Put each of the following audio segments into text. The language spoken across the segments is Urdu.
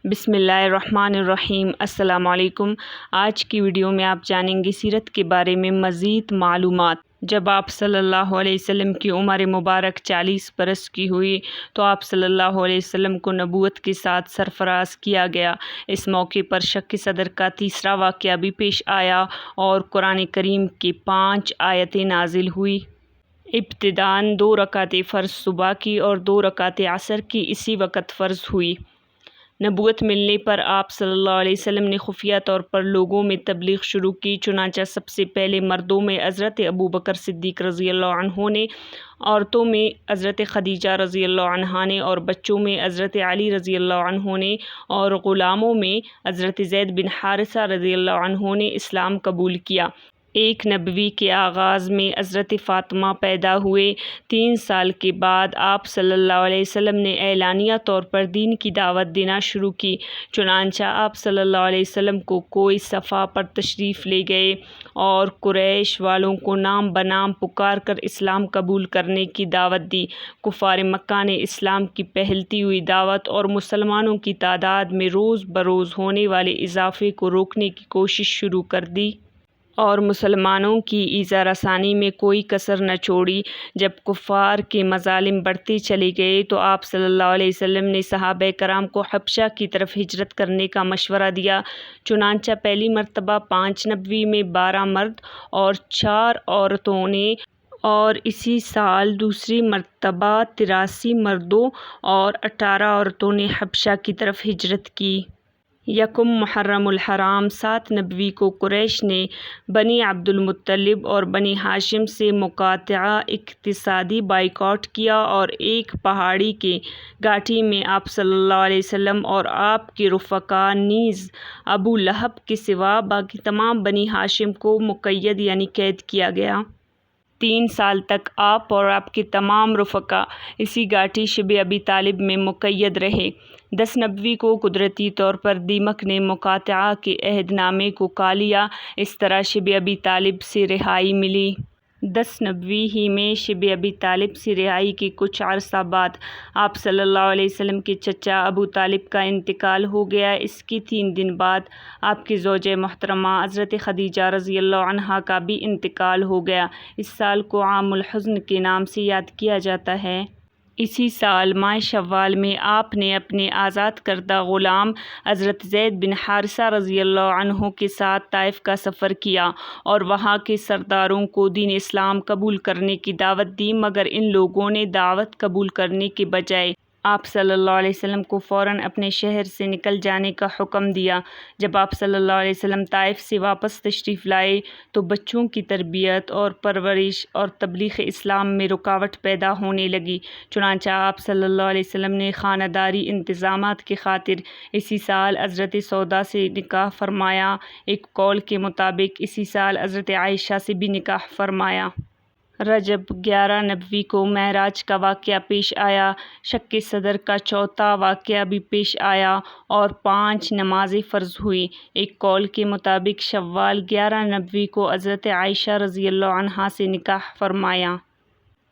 بسم اللہ الرحمن الرحیم۔ السلام علیکم۔ آج کی ویڈیو میں آپ جانیں گے سیرت کے بارے میں مزید معلومات۔ جب آپ صلی اللہ علیہ وسلم کی عمر مبارک 40 برس کی ہوئی تو آپ صلی اللہ علیہ وسلم کو نبوت کے ساتھ سرفراز کیا گیا۔ اس موقع پر شق صدر کا تیسرا واقعہ بھی پیش آیا اور قرآن کریم کی 5 آیتیں نازل ہوئی۔ ابتداً 2 رکعتیں فرض صبح کی اور 2 رکعتیں عصر کی اسی وقت فرض ہوئی۔ نبوت ملنے پر آپ صلی اللہ علیہ وسلم نے خفیہ طور پر لوگوں میں تبلیغ شروع کی، چنانچہ سب سے پہلے مردوں میں حضرت ابوبکر صدیق رضی اللہ عنہ نے، عورتوں میں حضرت خدیجہ رضی اللہ عنہا نے اور بچوں میں حضرت علی رضی اللہ عنہ نے اور غلاموں میں حضرت زید بن حارثہ رضی اللہ عنہ نے اسلام قبول کیا۔ ایک نبوی کے آغاز میں حضرت فاطمہ پیدا ہوئے۔ 3 سال کے بعد آپ صلی اللہ علیہ وسلم نے اعلانیہ طور پر دین کی دعوت دینا شروع کی، چنانچہ آپ صلی اللہ علیہ وسلم کو کوئی صفا پر تشریف لے گئے اور قریش والوں کو نام بنام پکار کر اسلام قبول کرنے کی دعوت دی۔ کفار مکہ نے اسلام کی پھیلتی ہوئی دعوت اور مسلمانوں کی تعداد میں روز بروز ہونے والے اضافے کو روکنے کی کوشش شروع کر دی اور مسلمانوں کی ایذا رسانی میں کوئی کسر نہ چھوڑی۔ جب کفار کے مظالم بڑھتے چلے گئے تو آپ صلی اللہ علیہ وسلم نے صحابہ کرام کو حبشہ کی طرف ہجرت کرنے کا مشورہ دیا، چنانچہ پہلی مرتبہ 5 نبوی میں 12 مرد اور 4 عورتوں نے اور اسی سال دوسری مرتبہ 83 مردوں اور 18 عورتوں نے حبشہ کی طرف ہجرت کی۔ یکم محرم الحرام 7 نبوی کو قریش نے بنی عبد المطلب اور بنی ہاشم سے مقاطعہ اقتصادی بائیکاٹ کیا اور ایک پہاڑی کے گھاٹی میں آپ صلی اللہ علیہ وسلم اور آپ کے رفقا نیز ابو لہب کے سوا باقی تمام بنی ہاشم کو مقید یعنی قید کیا گیا۔ 3 سال تک آپ اور آپ کے تمام رفقا اسی گھاٹی شبہ ابی طالب میں مقید رہے۔ 10 نبوی کو قدرتی طور پر دیمک نے مقاطعہ کے عہد نامے کو کھا لیا، اس طرح شبہ ابی طالب سے رہائی ملی۔ 10 نبوی ہی میں شبہ ابی طالب سے رہائی کے کچھ عرصہ بعد آپ صلی اللہ علیہ وسلم کے چچا ابو طالب کا انتقال ہو گیا۔ اس کے 3 دن بعد آپ کی زوجہ محترمہ حضرت خدیجہ رضی اللہ عنہا کا بھی انتقال ہو گیا۔ اس سال کو عام الحزن کے نام سے یاد کیا جاتا ہے۔ اسی سال ماہ شوال میں آپ نے اپنے آزاد کردہ غلام حضرت زید بن حارثہ رضی اللہ عنہ کے ساتھ طائف کا سفر کیا اور وہاں کے سرداروں کو دین اسلام قبول کرنے کی دعوت دی، مگر ان لوگوں نے دعوت قبول کرنے کے بجائے آپ صلی اللہ علیہ وسلم کو فوراً اپنے شہر سے نکل جانے کا حکم دیا۔ جب آپ صلی اللہ علیہ وسلم طائف سے واپس تشریف لائے تو بچوں کی تربیت اور پرورش اور تبلیغ اسلام میں رکاوٹ پیدا ہونے لگی، چنانچہ آپ صلی اللہ علیہ وسلم نے خانہ داری انتظامات کی خاطر اسی سال حضرت سودا سے نکاح فرمایا۔ ایک قول کے مطابق اسی سال حضرت عائشہ سے بھی نکاح فرمایا۔ رجب 11 نبوی کو معراج کا واقعہ پیش آیا۔ شق صدر کا 4تھا واقعہ بھی پیش آیا اور 5 نمازیں فرض ہوئیں۔ ایک قول کے مطابق شوال 11 نبوی کو حضرت عائشہ رضی اللہ عنہا سے نکاح فرمایا۔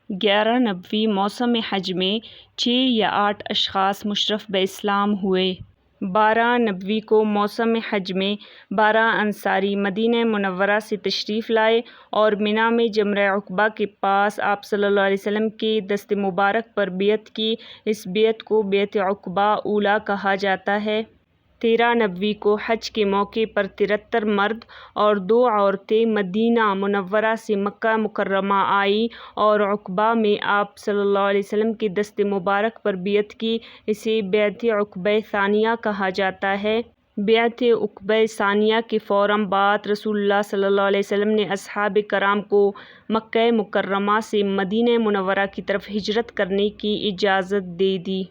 11 نبوی موسم حج میں 6 یا 8 اشخاص مشرف بہ اسلام ہوئے۔ 12 نبوی کو موسم حج میں 12 انصاری مدینہ منورہ سے تشریف لائے اور منی میں جمرہ عقبہ کے پاس آپ صلی اللہ علیہ وسلم کے دست مبارک پر بیعت کی۔ اس بیعت کو بیعت عقبہ اولیٰ کہا جاتا ہے۔ 13 نبوی کو حج کے موقع پر 73 مرد اور 2 عورتیں مدینہ منورہ سے مکہ مکرمہ آئیں اور عقبہ میں آپ صلی اللہ علیہ وسلم کے دست مبارک پر بیعت کی۔ اسے بیعت عقبہ ثانیہ کہا جاتا ہے۔ بیعت عقبہ ثانیہ کے فوراً بعد رسول اللہ صلی اللہ علیہ وسلم نے اصحاب کرام کو مکہ مکرمہ سے مدینہ منورہ کی طرف ہجرت کرنے کی اجازت دے دی۔